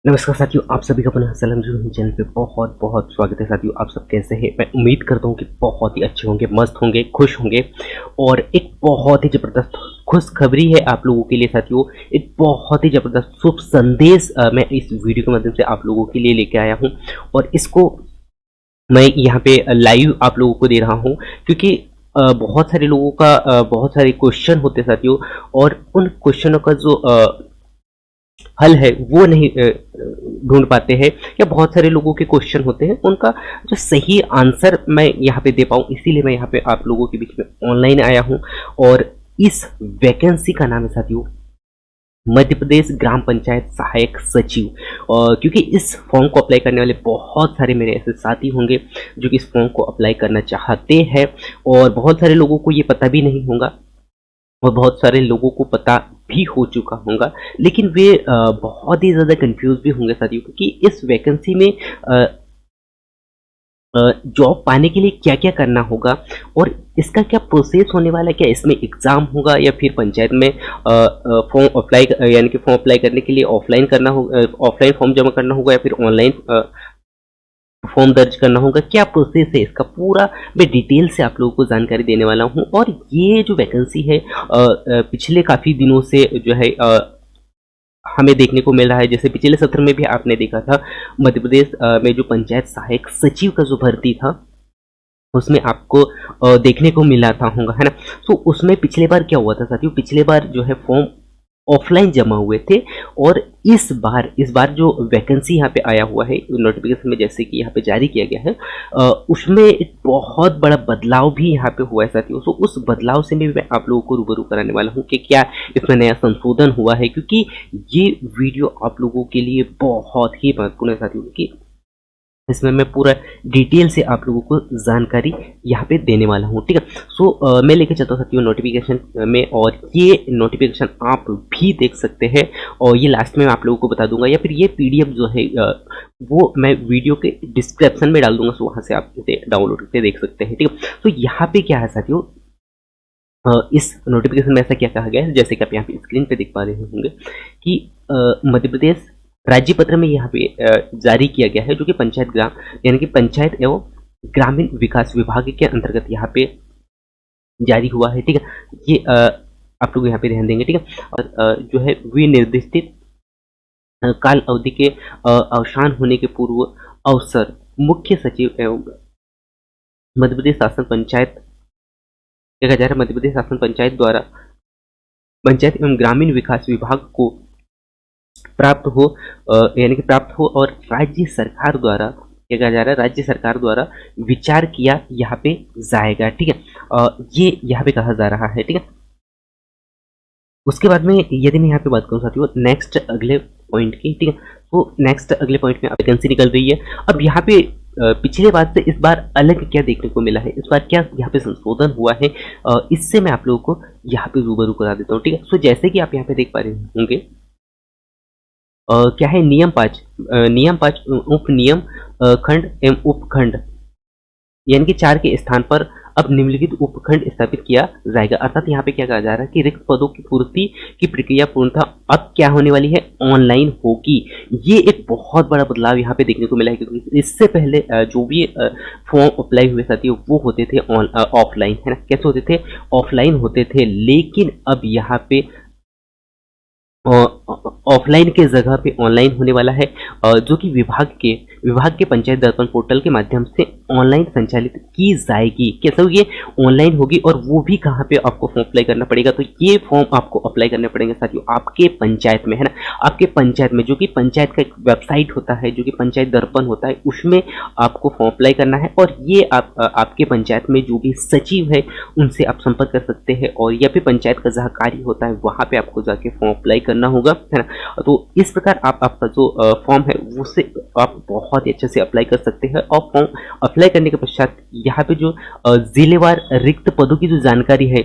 नमस्कार साथियों, आप सभी का पुनः सलाम जो चैनल पे बहुत बहुत स्वागत है। साथियों, आप सब कैसे हैं? मैं उम्मीद करता हूँ कि बहुत ही अच्छे होंगे, मस्त होंगे, खुश होंगे। और एक बहुत ही ज़बरदस्त खुशखबरी है आप लोगों के लिए साथियों। एक बहुत ही ज़बरदस्त शुभ संदेश मैं इस वीडियो के माध्यम से आप लोगों के लिए लेके आया हूँ। और इसको मैं यहाँ पे लाइव आप लोगों को दे रहा हूँ, क्योंकि बहुत सारे लोगों का बहुत सारे क्वेश्चन होते हैं साथियों। और उन क्वेश्चनों का जो हल है वो नहीं ढूंढ पाते हैं, या बहुत सारे लोगों के क्वेश्चन होते हैं उनका जो सही आंसर मैं यहाँ पे दे पाऊँ, इसीलिए मैं यहाँ पे आप लोगों के बीच में ऑनलाइन आया हूँ। और इस वैकेंसी का नाम है साथियों मध्य प्रदेश ग्राम पंचायत सहायक सचिव। क्योंकि इस फॉर्म को अप्लाई करने वाले बहुत सारे मेरे ऐसे साथी होंगे जो कि इस फॉर्म को अप्लाई करना चाहते हैं, और बहुत सारे लोगों को ये पता भी नहीं होगा और बहुत सारे लोगों को पता भी हो चुका होगा, लेकिन वे बहुत ही ज़्यादा कंफ्यूज भी होंगे साथियों, क्योंकि इस वैकेंसी में जॉब पाने के लिए क्या क्या करना होगा और इसका क्या प्रोसेस होने वाला है। क्या इसमें एग्ज़ाम होगा या फिर पंचायत में फॉर्म अप्लाई यानी कि फॉर्म अप्लाई करने के लिए ऑफलाइन करना होगा, ऑफलाइन फॉर्म जमा करना होगा, या फिर ऑनलाइन फॉर्म दर्ज करना होगा। क्या प्रोसेस है इसका पूरा मैं डिटेल से आप लोगों को जानकारी देने वाला हूं। और ये जो वैकेंसी है पिछले काफ़ी दिनों से जो है हमें देखने को मिल रहा है। जैसे पिछले सत्र में भी आपने देखा था, मध्य प्रदेश में जो पंचायत सहायक सचिव का जो भर्ती था उसमें आपको देखने को मिला था होगा, है ना। तो उसमें पिछले बार क्या हुआ था साथियों, पिछले बार जो है फॉर्म ऑफलाइन जमा हुए थे। और इस बार जो वैकेंसी यहाँ पे आया हुआ है नोटिफिकेशन में, जैसे कि यहाँ पे जारी किया गया है, उसमें एक बहुत बड़ा बदलाव भी यहाँ पे हुआ है साथियों। तो उस बदलाव से मैं आप लोगों को रूबरू कराने वाला हूँ कि क्या इसमें नया संशोधन हुआ है, क्योंकि ये वीडियो आप लोगों के लिए बहुत ही महत्वपूर्ण है साथियों, क्योंकि इसमें मैं पूरा डिटेल से आप लोगों को जानकारी यहाँ पे देने वाला हूँ, ठीक है। सो मैं लेके चलता हूँ साथियों नोटिफिकेशन में, और ये नोटिफिकेशन आप भी देख सकते हैं, और ये लास्ट में मैं आप लोगों को बता दूंगा, या फिर ये पीडीएफ जो है वो मैं वीडियो के डिस्क्रिप्शन में डाल दूंगा, सो वहाँ से आप इसे डाउनलोड करके देख सकते हैं, ठीक है। तो यहाँ पे क्या है साथियों, इस नोटिफिकेशन में ऐसा क्या कहा गया है, जैसे कि आप यहाँ पे स्क्रीन पे देख पा रहे होंगे कि मध्य प्रदेश राज्य पत्र में यहाँ पे जारी किया गया है, जो कि पंचायत ग्राम यानी कि पंचायत एवं ग्रामीण विकास विभाग के अंतर्गत यहाँ पे जारी हुआ है, ठीक है। ये आप लोग यहाँ पे ध्यान देंगे, ठीक है। और जो है विनिर्दिष्ट काल अवधि के अवसान होने के पूर्व अवसर मुख्य सचिव एवं मध्य प्रदेश शासन पंचायत कहा जा रहा है, मध्य प्रदेश शासन पंचायत द्वारा पंचायत एवं ग्रामीण विकास विभाग को प्राप्त हो यानी कि प्राप्त हो, और राज्य सरकार द्वारा क्या कहा जा रहा है, राज्य सरकार द्वारा विचार किया यहाँ पे जाएगा, ठीक है। ये यहाँ पे कहा जा रहा है, ठीक है। उसके बाद में यदि मैं यहाँ पे बात करूँ साथियों नेक्स्ट अगले पॉइंट की, ठीक है, तो नेक्स्ट अगले पॉइंट में वैकेंसी निकल रही है। अब यहाँ पे पिछले बार से इस बार अलग क्या देखने को मिला है, इस बार क्या यहाँ पे संशोधन हुआ है, इससे मैं आप लोगों को यहाँ पे रूबरू करा देता हूँ, ठीक है। सो जैसे कि आप यहाँ पे देख पा रहे होंगे, क्या है नियम 5 उपनियम खंड एवं उपखंड यानी कि 4 के स्थान पर अब निम्नलिखित उपखंड स्थापित किया जाएगा। अर्थात यहाँ पे क्या कहा जा रहा है कि रिक्त पदों की पूर्ति की प्रक्रिया पूर्णतः अब क्या होने वाली है, ऑनलाइन होगी। ये एक बहुत बड़ा बदलाव यहाँ पे देखने को मिला है, क्योंकि इससे पहले जो भी फॉर्म अप्लाई हुए साथियों वो होते थे ऑफलाइन, है ना। कैसे होते थे, ऑफलाइन होते थे, लेकिन अब यहाँ पे ऑफलाइन के जगह पे ऑनलाइन होने वाला है, जो कि विभाग के पंचायत दर्पण पोर्टल के माध्यम से ऑनलाइन संचालित की जाएगी। कैसे होगी, ऑनलाइन होगी, और वो भी कहाँ पे आपको फॉर्म अप्लाई करना पड़ेगा। तो ये फॉर्म आपको अप्लाई करने पड़ेंगे साथियों आपके पंचायत में, है ना। आपके पंचायत में, जो कि पंचायत का एक वेबसाइट होता है, जो कि पंचायत दर्पण होता है, उसमें आपको फॉर्म अप्लाई करना है। और ये आपके पंचायत में जो भी सचिव है उनसे आप संपर्क कर सकते हैं, और या फिर पंचायत का जहाँ कार्य होता है वहाँ पे आपको जाके फॉर्म अप्लाई करना होगा, है ना। तो इस प्रकार आपका जो फॉर्म है उससे आप बहुत ही अच्छे से अप्लाई कर सकते हैं। और फॉर्म अप्लाई करने के पश्चात यहाँ पे जो जिलेवार रिक्त पदों की जो जानकारी है,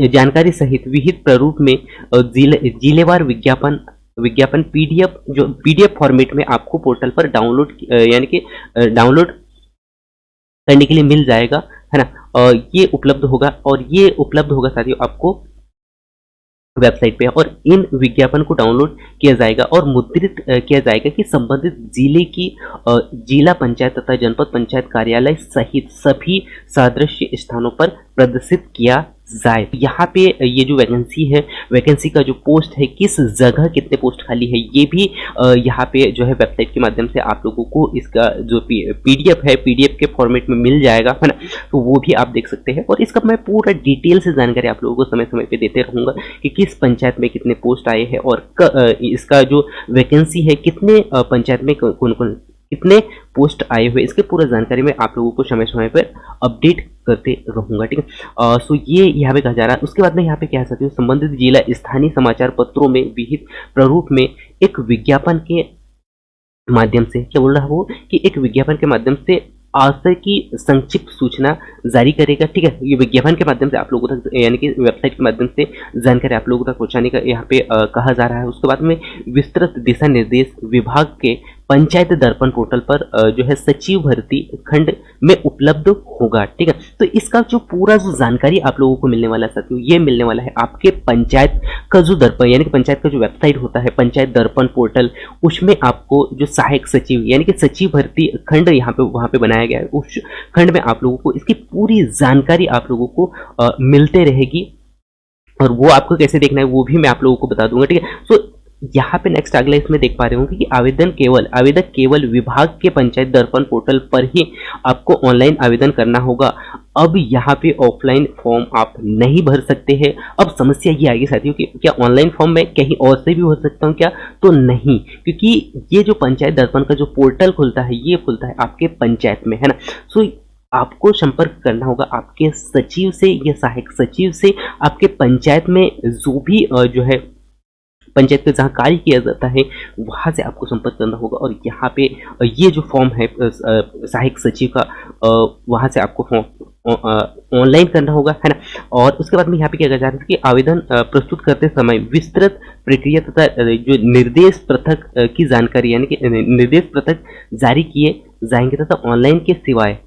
जानकारी सहित विहित प्रारूप में जिलेवार विज्ञापन पीडीएफ फॉर्मेट में आपको पोर्टल पर डाउनलोड यानी कि डाउनलोड करने के लिए मिल जाएगा, है ना। ये उपलब्ध होगा, और ये उपलब्ध होगा साथियों आपको वेबसाइट पे, और इन विज्ञापन को डाउनलोड किया जाएगा और मुद्रित किया जाएगा कि संबंधित जिले की जिला पंचायत तथा जनपद पंचायत कार्यालय सहित सभी सादृश्य स्थानों पर प्रदर्शित किया जाए। यहाँ पे ये जो वैकेंसी है, वैकेंसी का जो पोस्ट है, किस जगह कितने पोस्ट खाली है, ये भी यहाँ पे जो है वेबसाइट के माध्यम से आप लोगों को इसका जो पीडीएफ है, पीडीएफ के फॉर्मेट में मिल जाएगा, है ना। तो वो भी आप देख सकते हैं, और इसका मैं पूरा डिटेल से जानकारी आप लोगों को समय समय पे देते रहूँगा कि किस पंचायत में कितने पोस्ट आए हैं और इसका जो वैकेंसी है कितने पंचायत में कौन कौन कितने पोस्ट आए हुए, इसके पूरा जानकारी मैं आप लोगों को समय समय पर अपडेट करते रहूंगा, ठीक है। सो ये यहाँ पे कहा जा रहा है। उसके बाद में यहाँ पे कह सकते हो, संबंधित जिला स्थानीय समाचार पत्रों में विहित प्रारूप में एक विज्ञापन के माध्यम से, क्या बोल रहा है वो, कि एक विज्ञापन के माध्यम से आशय की संक्षिप्त सूचना जारी करेगा, ठीक है। ये विज्ञापन के माध्यम से आप लोगों तक, यानी कि वेबसाइट के माध्यम से जानकारी आप लोगों तक पहुंचाने का यहाँ पे कहा जा रहा है। उसके बाद में विस्तृत दिशा निर्देश विभाग के पंचायत दर्पण पोर्टल पर जो है सचिव भर्ती खंड में उपलब्ध होगा, ठीक है। तो इसका जो पूरा जो जानकारी आप लोगों को मिलने वाला है साथियों, ये मिलने वाला है आपके पंचायत का जो दर्पण, यानी कि पंचायत का जो वेबसाइट होता है पंचायत दर्पण पोर्टल, उसमें आपको जो सहायक सचिव यानी कि सचिव भर्ती खंड यहाँ पे वहाँ पे बनाया गया है, उस खंड में आप लोगों को इसकी पूरी जानकारी आप लोगों को मिलते रहेगी, और वो आपको कैसे देखना है वो भी मैं आप लोगों को बता दूंगा, ठीक है। सो यहाँ पे नेक्स्ट अगला इसमें देख पा रहे होंगे कि आवेदक केवल विभाग के पंचायत दर्पण पोर्टल पर ही आपको ऑनलाइन आवेदन करना होगा। अब यहाँ पे ऑफलाइन फॉर्म आप नहीं भर सकते हैं। अब समस्या ये आएगी साथियों कि क्या ऑनलाइन फॉर्म मैं कहीं और से भी भर सकता हूँ क्या, तो नहीं, क्योंकि ये जो पंचायत दर्पण का जो पोर्टल खुलता है ये खुलता है आपके पंचायत में, है ना। सो आपको संपर्क करना होगा आपके सचिव से या सहायक सचिव से, आपके पंचायत में जो भी जो है पंचायत में जहाँ कार्य किया जाता है वहाँ से आपको संपर्क करना होगा, और यहाँ पे ये जो फॉर्म है सहायक सचिव का, वहाँ से आपको फॉर्म ऑनलाइन करना होगा, है ना। और उसके बाद में यहाँ पे क्या कहा जा रहा है कि आवेदन प्रस्तुत करते समय विस्तृत प्रक्रिया तथा जो निर्देश पृथक की जानकारी, यानी कि निर्देश पृथक जारी किए जाएंगे तथा ऑनलाइन के सिवाय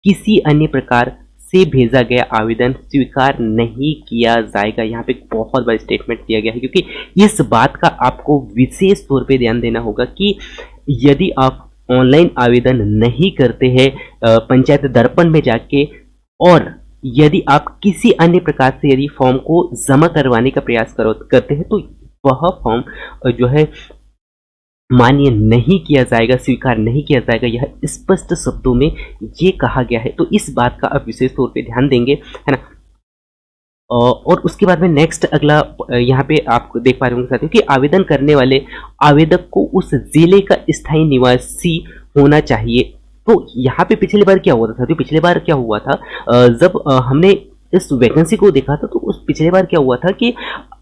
किसी अन्य प्रकार से भेजा गया आवेदन स्वीकार नहीं किया जाएगा। यहाँ पे बहुत बड़ा स्टेटमेंट दिया गया है, क्योंकि इस बात का आपको विशेष तौर पे ध्यान देना होगा कि यदि आप ऑनलाइन आवेदन नहीं करते हैं पंचायत दर्पण में जाके, और यदि आप किसी अन्य प्रकार से यदि फॉर्म को जमा करवाने का प्रयास करते हैं, तो वह फॉर्म जो है मान्य नहीं किया जाएगा, स्वीकार नहीं किया जाएगा। यह स्पष्ट शब्दों में ये कहा गया है, तो इस बात का आप विशेष तौर पे ध्यान देंगे, है ना। और उसके बाद में नेक्स्ट अगला यहाँ पे आप देख पा रहे होंगे साथियों कि आवेदन करने वाले आवेदक को उस जिले का स्थायी निवासी होना चाहिए। तो यहाँ पे पिछली बार क्या हुआ था साथियों, पिछली बार क्या हुआ था, जब हमने इस वैकेंसी को देखा था, तो उस पिछले बार क्या हुआ था कि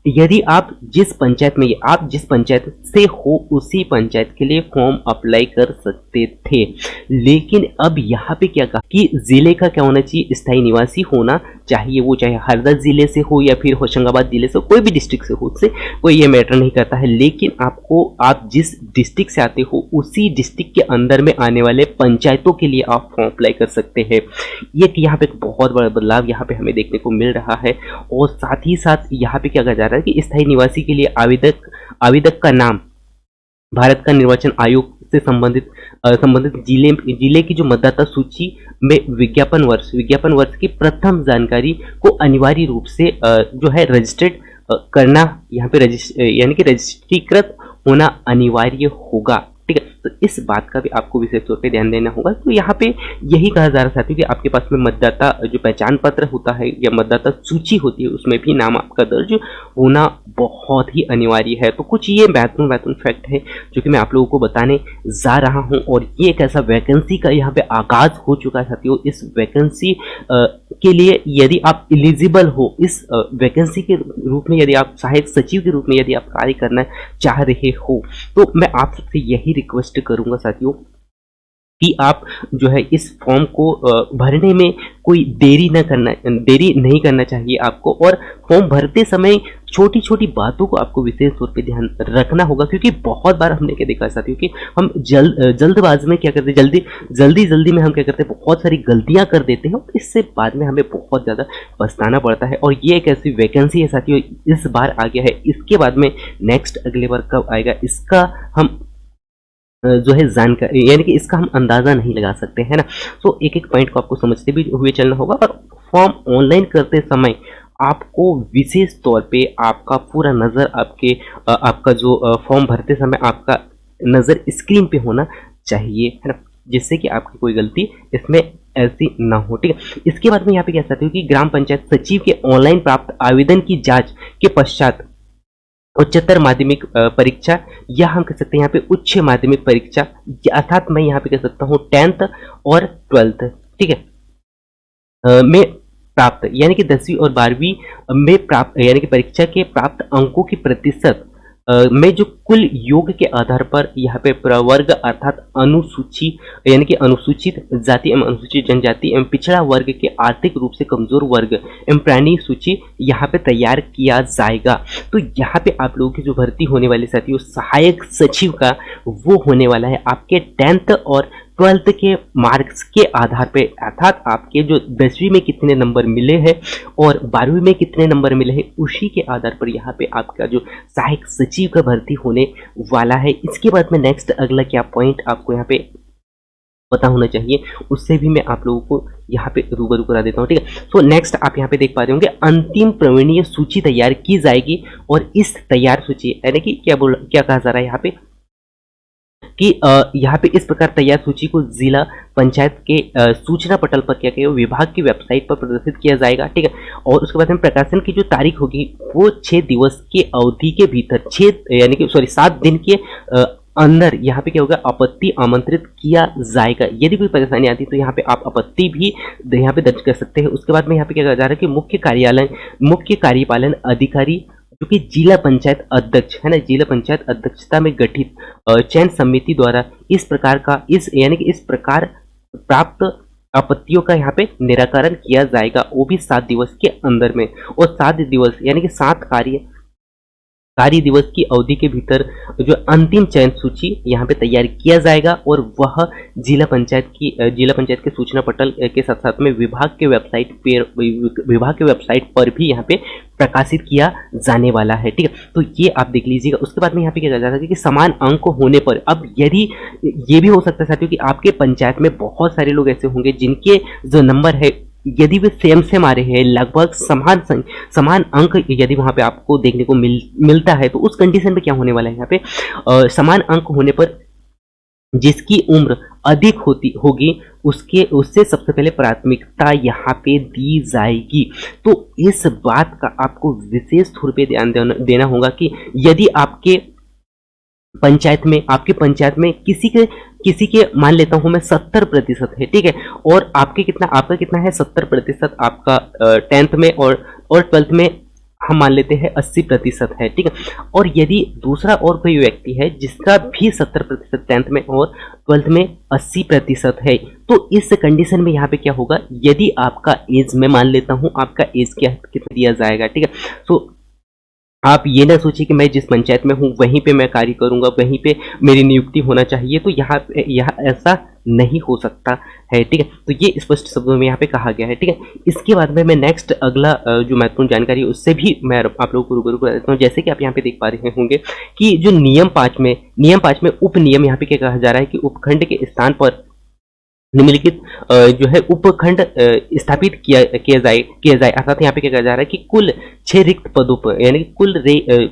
यदि आप जिस पंचायत से हो उसी पंचायत के लिए फॉर्म अप्लाई कर सकते थे, लेकिन अब यहाँ पे क्या कहा कि जिले का क्या होना चाहिए, स्थायी निवासी होना चाहिए। वो चाहे हरदा जिले से हो या फिर होशंगाबाद जिले से, कोई भी डिस्ट्रिक्ट से हो, उससे कोई ये मैटर नहीं करता है, लेकिन आपको आप जिस डिस्ट्रिक्ट से आते हो उसी डिस्ट्रिक्ट के अंदर में आने वाले पंचायतों के लिए आप फॉर्म अप्लाई कर सकते हैं। ये यहाँ पे एक बहुत बड़ा बदलाव यहाँ पे हमें देखने को मिल रहा है। और साथ ही साथ यहाँ पे क्या कहा जा रहा है कि स्थायी निवासी के लिए आवेदक का नाम भारत का निर्वाचन आयोग से संबंधित जिले की जो मतदाता सूची में विज्ञापन वर्ष की प्रथम जानकारी को अनिवार्य रूप से जो है रजिस्टर्ड करना, यहाँ पे यानी कि रजिस्ट्रीकृत होना अनिवार्य होगा, ठीक है। तो इस बात का भी आपको विशेष तौर पे ध्यान देना होगा। तो यहाँ पे यही कहा जा रहा था कि आपके पास में मतदाता जो पहचान पत्र होता है या मतदाता सूची होती है, उसमें भी नाम आपका दर्ज होना बहुत ही अनिवार्य है। तो कुछ ये महत्वपूर्ण फैक्ट है जो कि मैं आप लोगों को बताने जा रहा हूँ। और ये एक ऐसा वैकेंसी का यहाँ पे आगाज हो चुका है साथियों। इस वैकेंसी के लिए यदि आप एलिजिबल हो, इस वैकेंसी के रूप में यदि आप सहायक सचिव के रूप में यदि आप कार्य करना चाह रहे हो, तो मैं आप सबसे यही रिक्वेस्ट करूंगा साथियों कि आप जो है इस फॉर्म को भरने में कोई देरी नहीं करना चाहिए आपको, और फॉर्म भरते समय छोटी छोटी बातों को आपको विशेष तौर पे ध्यान रखना होगा, क्योंकि बहुत बार हमने क्या देखा है साथियों कि हम जल्दबाजी में क्या करते हैं, जल्दी में हम क्या करते हैं, बहुत सारी गलतियां कर देते हैं और इससे बाद में हमें बहुत ज़्यादा पछताना पड़ता है। और ये एक ऐसी वैकेंसी है साथियों, इस बार आ गया है, इसके बाद में नेक्स्ट अगले बार कब आएगा इसका हम जो है जानकारी, यानी कि इसका हम अंदाजा नहीं लगा सकते हैं ना। तो एक एक पॉइंट को आपको समझते भी हुए चलना होगा। और फॉर्म ऑनलाइन करते समय आपको विशेष तौर पे आपका पूरा नज़र आपका जो फॉर्म भरते समय आपका नज़र स्क्रीन पे होना चाहिए, है ना, जिससे कि आपकी कोई गलती इसमें ऐसी ना हो। ठीक है, इसके बाद में यहाँ पे कह सकते हो कि ग्राम पंचायत सचिव के ऑनलाइन प्राप्त आवेदन की जांच के पश्चात उच्चतर माध्यमिक परीक्षा, या हम कह सकते हैं यहाँ पे उच्च माध्यमिक परीक्षा, अर्थात मैं यहाँ पे कह सकता हूँ 10th और 12th, ठीक है, में प्राप्त, यानी कि 10वीं और 12वीं में प्राप्त, यानी कि परीक्षा के प्राप्त अंकों की प्रतिशत में जो कुल योग के आधार पर यहाँ पे प्रवर्ग अर्थात अनुसूची, यानी कि अनुसूचित जाति एवं अनुसूचित जनजाति एवं पिछड़ा वर्ग के आर्थिक रूप से कमजोर वर्ग एवं प्राणी सूची यहाँ पे तैयार किया जाएगा। तो यहाँ पे आप लोगों की जो भर्ती होने वाली साथियों सहायक सचिव का, वो होने वाला है आपके 10th और 12th के मार्क्स के आधार पे, अर्थात आपके जो 10वीं में कितने नंबर मिले हैं और 12वीं में कितने नंबर मिले हैं, उसी के आधार पर यहाँ पे आपका जो सहायक सचिव का भर्ती होने वाला है। इसके बाद में नेक्स्ट अगला क्या पॉइंट आपको यहाँ पे पता होना चाहिए, उससे भी मैं आप लोगों को यहाँ पे रूबरू करा देता हूँ। ठीक है, तो नेक्स्ट आप यहाँ पे देख पा रहे होंगे अंतिम प्रवीणीय सूची तैयार की जाएगी, और इस तैयार सूची यानी कि क्या कहा जा रहा है यहाँ पे कि यहाँ पे इस प्रकार तैयार सूची को जिला पंचायत के सूचना पटल पर क्या कहें विभाग की वेबसाइट पर प्रदर्शित किया जाएगा। ठीक है, और उसके बाद में प्रकाशन की जो तारीख होगी वो 6 दिवस के अवधि के भीतर 7 दिन के अंदर यहाँ पे क्या होगा, आपत्ति आमंत्रित किया जाएगा। यदि कोई परेशानी आती है तो यहाँ पे आप आपत्ति भी यहाँ पे दर्ज कर सकते हैं। उसके बाद में यहाँ पे क्या कहा जा रहा है कि मुख्य कार्यपालन अधिकारी जो कि जिला पंचायत अध्यक्ष है ना, जिला पंचायत अध्यक्षता में गठित चयन समिति द्वारा इस प्रकार प्राप्त आपत्तियों का यहाँ पे निराकरण किया जाएगा, वो भी 7 दिवस के अंदर में। और 7 दिवस यानी कि 7 कार्य दिवस की अवधि के भीतर जो अंतिम चयन सूची यहाँ पे तैयार किया जाएगा, और वह जिला पंचायत के सूचना पटल के साथ साथ में विभाग के वेबसाइट पर भी यहाँ पे प्रकाशित किया जाने वाला है। ठीक है, तो ये आप देख लीजिएगा। उसके बाद में यहाँ पे क्या कहा जाता है कि समान अंक होने पर, अब यदि ये भी हो सकता है साथियों कि आपके पंचायत में बहुत सारे लोग ऐसे होंगे जिनके जो नंबर है यदि वे सेम आ रहे हैं, लगभग समान अंक यदि वहां पे आपको देखने को मिलता है, तो उस कंडीशन में क्या होने वाला है यहाँ पे समान अंक होने पर जिसकी उम्र अधिक होगी उससे सबसे पहले प्राथमिकता यहाँ पे दी जाएगी। तो इस बात का आपको विशेष तौर पे ध्यान देना होगा कि यदि आपके पंचायत में किसी के मान लेता हूं मैं 70% है, ठीक है, और आपका कितना है 70%, आपका 10th में और 12th में हम मान लेते हैं 80% है, ठीक है। और यदि दूसरा और कोई व्यक्ति है जिसका भी 70% 10th में और 12th में 80% है, तो इस कंडीशन में यहाँ पे क्या होगा, यदि आपका एज मैं मान लेता हूँ आपका एज कितना दिया जाएगा, ठीक है। तो आप ये ना सोचिए कि मैं जिस पंचायत में हूँ वहीं पे मैं कार्य करूँगा, वहीं पे मेरी नियुक्ति होना चाहिए, तो यहाँ ऐसा नहीं हो सकता है, ठीक है। तो ये स्पष्ट शब्दों में यहाँ पे कहा गया है, ठीक है। इसके बाद में मैं नेक्स्ट अगला जो महत्वपूर्ण जानकारी है उससे भी मैं आप लोगों को रूबरू करा देता हूँ। जैसे कि आप यहाँ पे देख पा रहे होंगे कि जो नियम 5 में उप नियम यहाँ पे क्या कहा जा रहा है कि उपखंड के स्थान पर निम्नलिखित जो है उपखंड स्थापित किया जाए अर्थात यहाँ पे क्या कहा जा रहा है कि कुल 6 रिक्त पदों पर यानी कि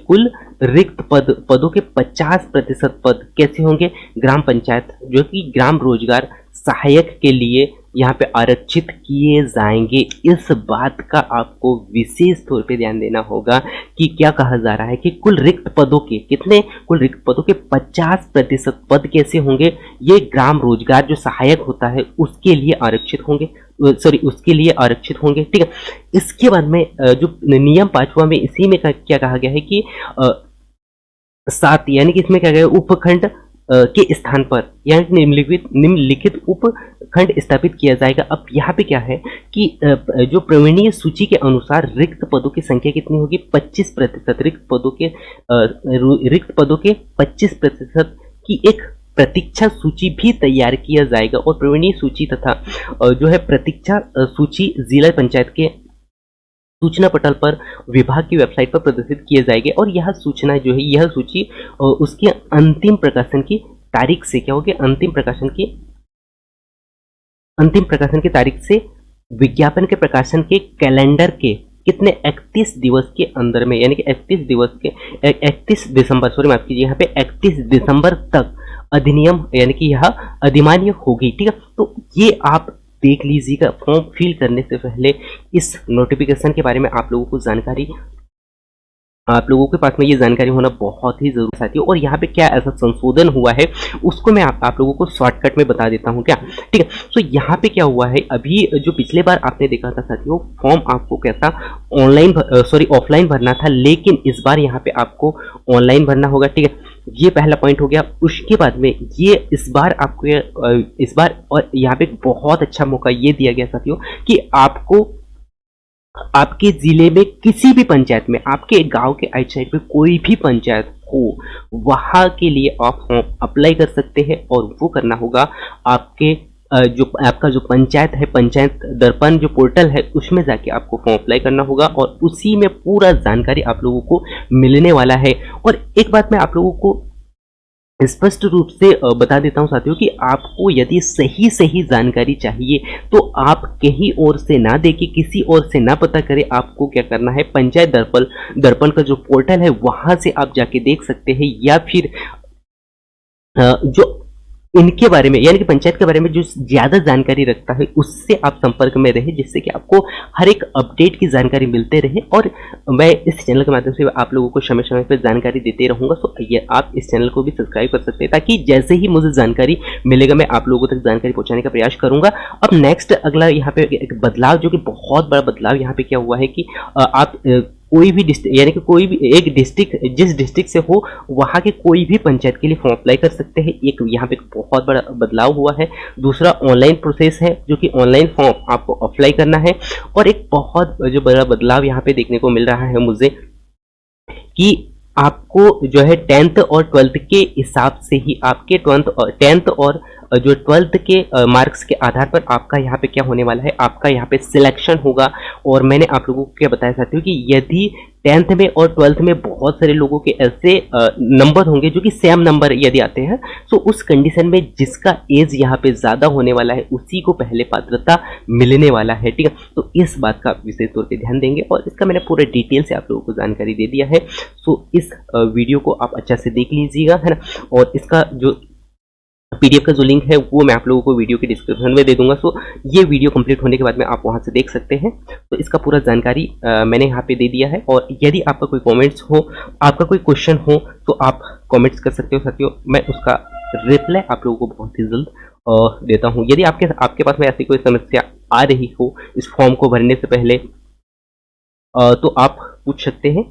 कुल रिक्त पदों के 50% पद कैसे होंगे, ग्राम पंचायत जो कि ग्राम रोजगार सहायक के लिए यहाँ पे आरक्षित किए जाएंगे। इस बात का आपको विशेष तौर पे ध्यान देना होगा कि क्या कहा जा रहा है कि कुल रिक्त पदों के 50% पद कैसे होंगे, ये ग्राम रोजगार जो सहायक होता है उसके लिए आरक्षित होंगे, ठीक है। इसके बाद में जो नियम 5वां में इसी में क्या कहा गया है कि 7 यानी कि इसमें क्या गया उपखंड के स्थान पर यानी निम्नलिखित उपखंड स्थापित किया जाएगा। अब यहाँ पे क्या है कि जो प्रवीणीय सूची के अनुसार रिक्त पदों की संख्या कितनी होगी, 25%। रिक्त पदों के 25% की एक प्रतीक्षा सूची भी तैयार किया जाएगा और प्रवीणीय सूची तथा जो है प्रतीक्षा सूची जिला पंचायत के सूचना पटल पर विभाग की वेबसाइट पर प्रदर्शित किए जाएंगे और यह सूचना जो है, यह सूची उसके अंतिम प्रकाशन की तारीख से क्या होगी, अंतिम प्रकाशन की तारीख से विज्ञापन के प्रकाशन के कैलेंडर के कितने 31 दिवस के अंदर में, यानी कि 31 दिसंबर, सॉरी माफ कीजिए, यहाँ पे 31 दिसंबर तक अधिनियम यानी कि यह अधिमान्य होगी। ठीक है, तो ये आप देख लीजिएगा। फॉर्म फिल करने से पहले इस नोटिफिकेशन के बारे में आप लोगों को जानकारी, आप लोगों के पास में ये जानकारी होना बहुत ही जरूरी साथियों। और यहाँ पे क्या ऐसा संशोधन हुआ है उसको मैं आप लोगों को शॉर्टकट में बता देता हूँ क्या, ठीक है। तो यहाँ पे क्या हुआ है, अभी जो पिछले बार आपने देखा था साथियों, फॉर्म आपको कैसा ऑफलाइन भरना था, लेकिन इस बार यहाँ पे आपको ऑनलाइन भरना होगा, ठीक है। ये पहला पॉइंट हो गया। उसके बाद में ये इस बार और यहाँ पे बहुत अच्छा मौका ये दिया गया साथियों कि आपको आपके जिले में किसी भी पंचायत में, आपके गांव के आउटसाइड में कोई भी पंचायत हो, वहां के लिए आप फॉर्म अप्लाई कर सकते हैं। और वो करना होगा आपके आपका जो पंचायत है, पंचायत दर्पण जो पोर्टल है, उसमें जाके आपको फॉर्म अप्लाई करना होगा और उसी में पूरा जानकारी आप लोगों को मिलने वाला है। और एक बात मैं आप लोगों को स्पष्ट रूप से बता देता हूं साथियों कि आपको यदि सही जानकारी चाहिए तो आप कहीं और से ना देके, किसी और से ना पता करें, आपको क्या करना है, पंचायत दर्पण का जो पोर्टल है वहां से आप जाके देख सकते हैं, या फिर जो इनके बारे में यानी कि पंचायत के बारे में जो ज्यादा जानकारी रखता है उससे आप संपर्क में रहे, जिससे कि आपको हर एक अपडेट की जानकारी मिलते रहे। और मैं इस चैनल के माध्यम से आप लोगों को समय समय पर जानकारी देते रहूंगा। तो ये आप इस चैनल को भी सब्सक्राइब कर सकते हैं, ताकि जैसे ही मुझे जानकारी मिलेगा मैं आप लोगों तक जानकारी पहुंचाने का प्रयास करूंगा। अब नेक्स्ट अगला यहाँ पे एक बदलाव, जो कि बहुत बड़ा बदलाव यहाँ पे क्या हुआ है कि आप कोई भी डिस्ट्रिक्ट यानी कि कोई भी एक डिस्ट्रिक्ट, जिस डिस्ट्रिक्ट से हो वहां के कोई भी पंचायत के लिए फॉर्म अप्लाई कर सकते हैं। एक यहाँ पे बहुत बड़ा बदलाव हुआ है। दूसरा ऑनलाइन प्रोसेस है, जो कि ऑनलाइन फॉर्म आपको अप्लाई करना है। और एक बहुत जो बड़ा बदलाव यहाँ पे देखने को मिल रहा है मुझे, कि आपको जो है 10th और 12th के हिसाब से ही आपके 10th और जो 12th के मार्क्स के आधार पर आपका यहाँ पे क्या होने वाला है, आपका यहाँ पे सिलेक्शन होगा। और मैंने आप लोगों को क्या बताया चाहती हूँ कि यदि 10th में और 12th में बहुत सारे लोगों के ऐसे नंबर होंगे जो कि सेम नंबर यदि आते हैं, तो उस कंडीशन में जिसका एज यहाँ पे ज़्यादा होने वाला है उसी को पहले पात्रता मिलने वाला है, ठीक है। तो इस बात का विशेष तौर पर ध्यान देंगे और इसका मैंने पूरे डिटेल से आप लोगों को जानकारी दे दिया है। सो इस वीडियो को आप अच्छा से देख लीजिएगा, है ना। और इसका जो पीडीएफ का जो लिंक है वो मैं आप लोगों को वीडियो के डिस्क्रिप्शन में दे दूंगा। सो ये वीडियो कंप्लीट होने के बाद में आप वहां से देख सकते हैं। तो इसका पूरा जानकारी मैंने यहाँ पे दे दिया है। और यदि आपका कोई कमेंट्स हो, आपका कोई क्वेश्चन हो, तो आप कमेंट्स कर सकते हो साथियों। मैं उसका रिप्लाई आप लोगों को बहुत ही जल्द देता हूँ। यदि आपके पास में ऐसी कोई समस्या आ रही हो इस फॉर्म को भरने से पहले, तो आप पूछ सकते हैं।